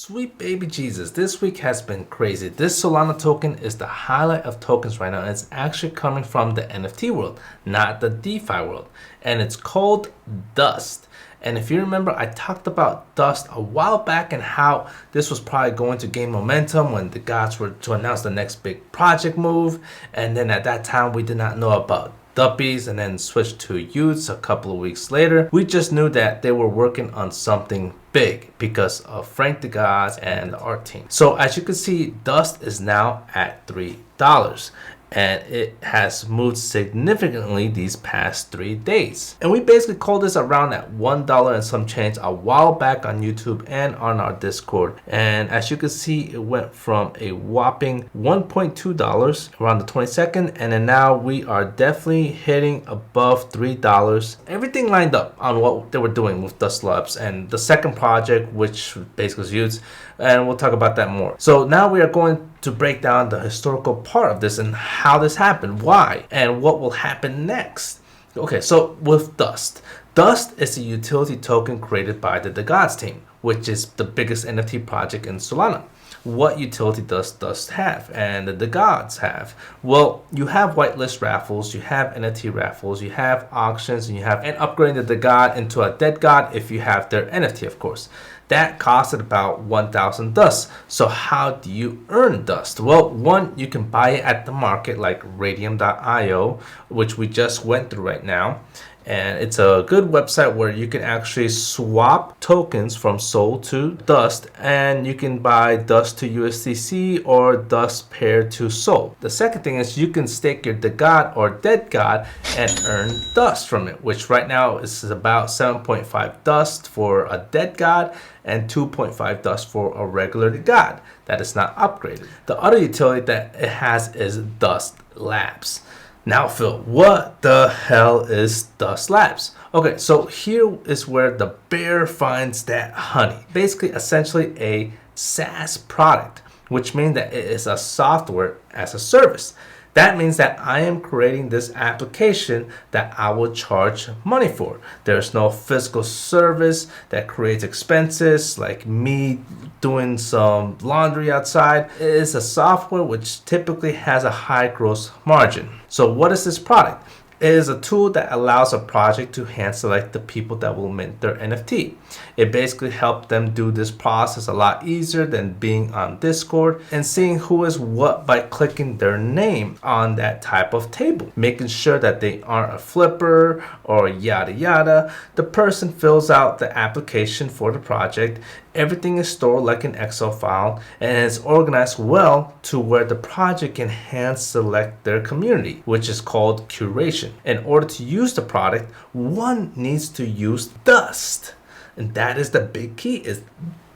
Sweet baby Jesus, this week has been crazy. This Solana token is the highlight of tokens right now, and it's actually coming from the NFT world, not the DeFi world. And it's called Dust. And if you remember, I talked about Dust a while back and how this was probably going to gain momentum when the DeGods were to announce the next big project move. And then at that time, we did not know about Duppies and then switched to Youths a couple of weeks later. We just knew that they were working on something big because of Frank DeGods and the art team. So as you can see, Dust is now at $3. And it has moved significantly these past 3 days. And we basically called this around at $1 and some change a while back on YouTube and on our Discord. And as you can see, it went from a whopping $1.2 around the 22nd, and then now we are definitely hitting above $3. Everything lined up on what they were doing with Dust Labs and the second project, which basically is Youths, and we'll talk about that more. So now we are going to break down the historical part of this and how this happened, why, and what will happen next. Okay, so with Dust. Dust is a utility token created by the DeGods team, which is the biggest NFT project in Solana. What utility does Dust have and the DeGods have? Well, you have whitelist raffles, you have NFT raffles, you have auctions, and upgrading the DeGod into a dead god if you have their NFT, of course. That costed about 1,000 Dust. So how do you earn Dust? Well, one, you can buy it at the market like radium.io, which we just went through right now. And it's a good website where you can actually swap tokens from Sol to Dust, and you can buy Dust to USDC or Dust paired to Sol. The second thing is you can stake your DeGod or dead god and earn Dust from it, which right now is about 7.5 Dust for a dead god and 2.5 Dust for a regular DeGod that is not upgraded. The other utility that it has is Dust Labs. Now, Phil, what the hell is Dust Labs? Okay, so here is where the bear finds that honey. Basically, essentially a SaaS product, which means that it is a software as a service. That means that I am creating this application that I will charge money for. There's no physical service that creates expenses like me doing some laundry outside. It is a software which typically has a high gross margin. So what is this product? It is a tool that allows a project to hand select the people that will mint their NFT. It basically helps them do this process a lot easier than being on Discord and seeing who is what by clicking their name on that type of table, making sure that they aren't a flipper or yada yada. The person fills out the application for the project. Everything is stored like an Excel file and is organized well to where the project can hand select their community, which is called curation. In order to use the product, one needs to use Dust. And that is the big key, is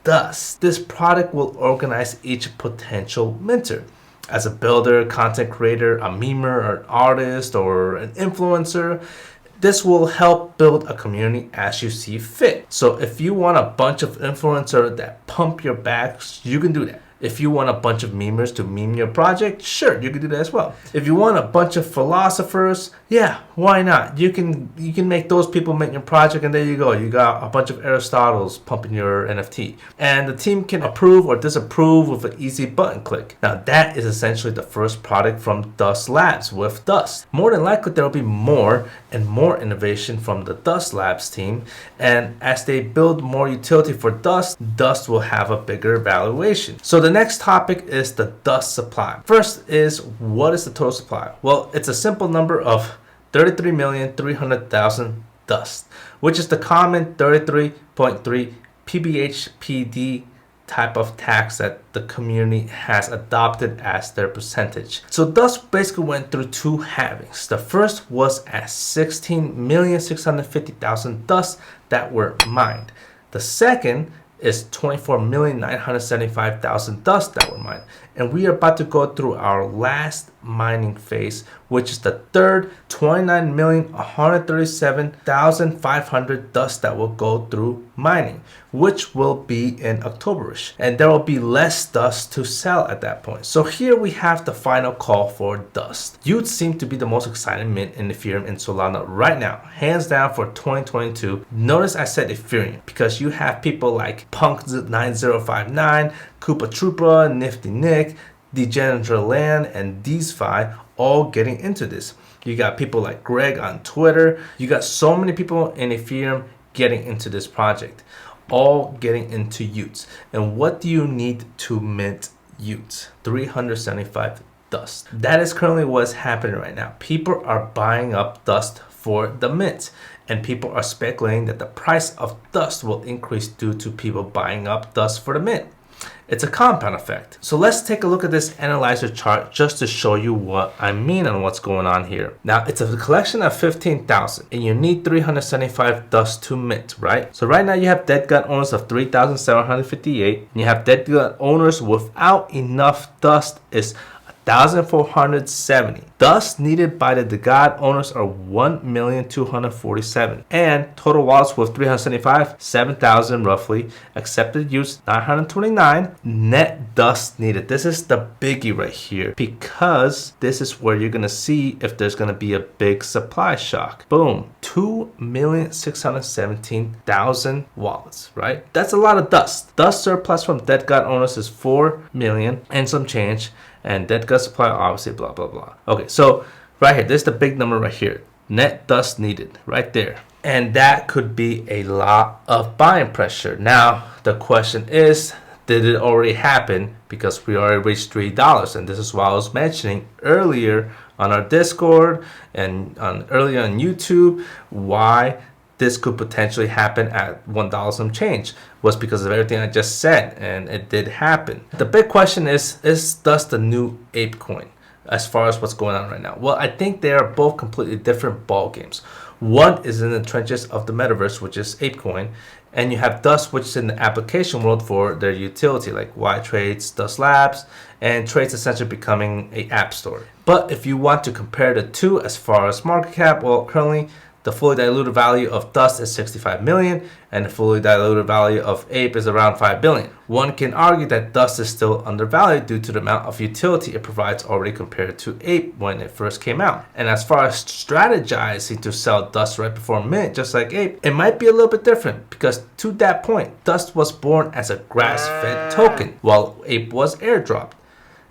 Dust. This product will organize each potential minter. As a builder, content creator, a memer, or an artist, or an influencer, this will help build a community as you see fit. So if you want a bunch of influencers that pump your backs, you can do that. If you want a bunch of memers to meme your project, sure, you can do that as well. If you want a bunch of philosophers, yeah, why not? You can make those people mint your project, and there you go. You got a bunch of Aristotles pumping your NFT. And the team can approve or disapprove with an easy button click. Now that is essentially the first product from Dust Labs with Dust. More than likely there will be more and more innovation from the Dust Labs team. And as they build more utility for Dust, Dust will have a bigger valuation. So the next topic is the Dust supply. First is, what is the total supply? Well, it's a simple number of 33,300,000 Dust, which is the common 33.3 PBHPD type of tax that the community has adopted as their percentage. So Dust basically went through two halvings. The first was at 16,650,000 Dust that were mined. The second is 24,975,000 Dust that were mined. And we are about to go through our last mining phase, which is the third 29,137,500 dust that will go through mining, which will be in Octoberish, and there will be less dust to sell at that point. So here we have the final call for dust. You'd seem to be the most exciting mint in Ethereum and Solana right now, hands down for 2022. Notice I said Ethereum because you have people like Punk9059, Koopa Troopa, Nifty Nick, Degenerate Land, and DeSfi all getting into this. You got people like Greg on Twitter. You got so many people in Ethereum getting into this project, all getting into Utes. And what do you need to mint Utes? 375 dust. That is currently what's happening right now. People are buying up dust for the mint, and people are speculating that the price of dust will increase due to people buying up dust for the mint. It's a compound effect. So let's take a look at this analyzer chart just to show you what I mean and what's going on here. Now, it's a collection of 15,000 and you need 375 dust to mint, right? So right now you have DeGods owners of 3,758 and you have DeGods owners without enough dust is 1,470. Dust needed by the DeGods owners are 1,247,000, and total wallets with 375, 7,000 roughly. Accepted use 929. Net dust needed. This is the biggie right here because this is where you're gonna see if there's gonna be a big supply shock. Boom, 2,617,000 wallets, right? That's a lot of dust. Dust surplus from DeGods owners is 4 million and some change. And DeGods supply, obviously, blah, blah, blah. Okay, so right here, this is the big number right here. Net dust needed, right there. And that could be a lot of buying pressure. Now, the question is, did it already happen? Because we already reached $3. And this is what I was mentioning earlier on our Discord and earlier on YouTube, why this could potentially happen at $1 some change was because of everything I just said, and it did happen. The big question is dust the new APE coin as far as what's going on right now? Well, I think they are both completely different ball games. One is in the trenches of the metaverse, which is APE coin, and you have Dust, which is in the application world for their utility, like Y Trades, Dust Labs, and Trades essentially becoming an app store. But if you want to compare the two as far as market cap, well, currently the fully diluted value of Dust is 65 million and the fully diluted value of APE is around 5 billion. One can argue that Dust is still undervalued due to the amount of utility it provides already compared to APE when it first came out. And as far as strategizing to sell Dust right before mint, just like APE, it might be a little bit different because to that point, Dust was born as a grass-fed token while APE was airdropped.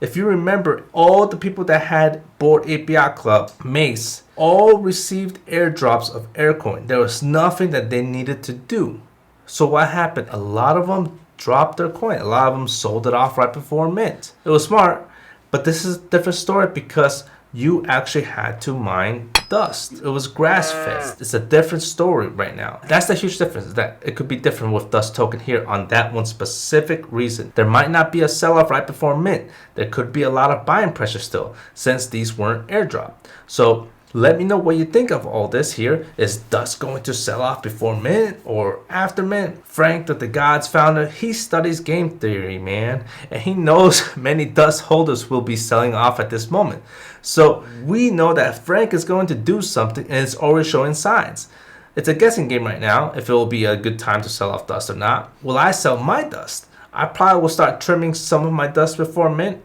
If you remember, all the people that had Bored Ape Yacht Club, Mace, all received airdrops of Aircoin. There was nothing that they needed to do. So what happened? A lot of them dropped their coin. A lot of them sold it off right before mint. It was smart, but this is a different story because you actually had to mine Dust. It was grass fed. It's a different story right now. That's the huge difference, that it could be different with Dust token here on that one specific reason. There might not be a sell-off right before mint. There could be a lot of buying pressure still since these weren't airdropped. So let me know what you think of all this here. Is Dust going to sell off before mint or after mint? Frank, the DeGods founder, he studies game theory, man. And he knows many Dust holders will be selling off at this moment. So we know that Frank is going to do something and it's already showing signs. It's a guessing game right now if it will be a good time to sell off Dust or not. Will I sell my Dust? I probably will start trimming some of my Dust before mint.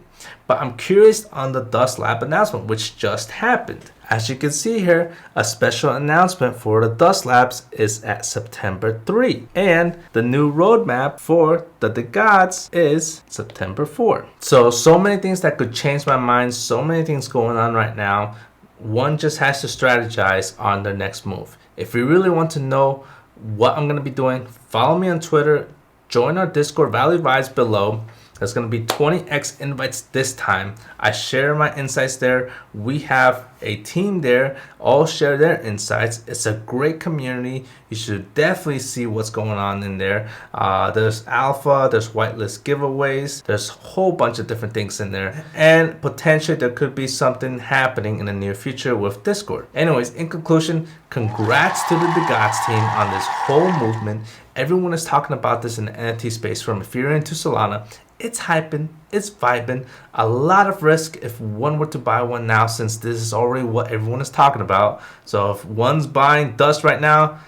But I'm curious on the Dust Lab announcement, which just happened. As you can see here, a special announcement for the Dust Labs is at September 3. And the new roadmap for the DeGods is September 4. So many things that could change my mind, so many things going on right now. One just has to strategize on their next move. If you really want to know what I'm going to be doing, follow me on Twitter, join our Discord, Value Vibes below. There's going to be 20x invites this time. I share my insights there. We have a team there, all share their insights. It's a great community. You should definitely see what's going on in there. There's alpha, there's whitelist giveaways, there's a whole bunch of different things in there. And potentially there could be something happening in the near future with Discord. Anyways, in conclusion, congrats to the DeGods team on this whole movement. Everyone is talking about this in the NFT space from Ethereum to Solana. It's hyping, it's vibing. A lot of risk if one were to buy one now, since this is already what everyone is talking about. So if one's buying Dust right now,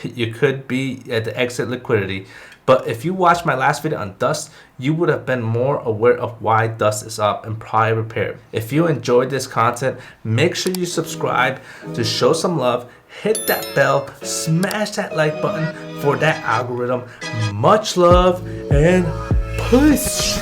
you could be at the exit liquidity. But if you watched my last video on Dust, you would have been more aware of why Dust is up and probably prepared. If you enjoyed this content, make sure you subscribe to show some love. Hit that bell, smash that like button for that algorithm. Much love and peace.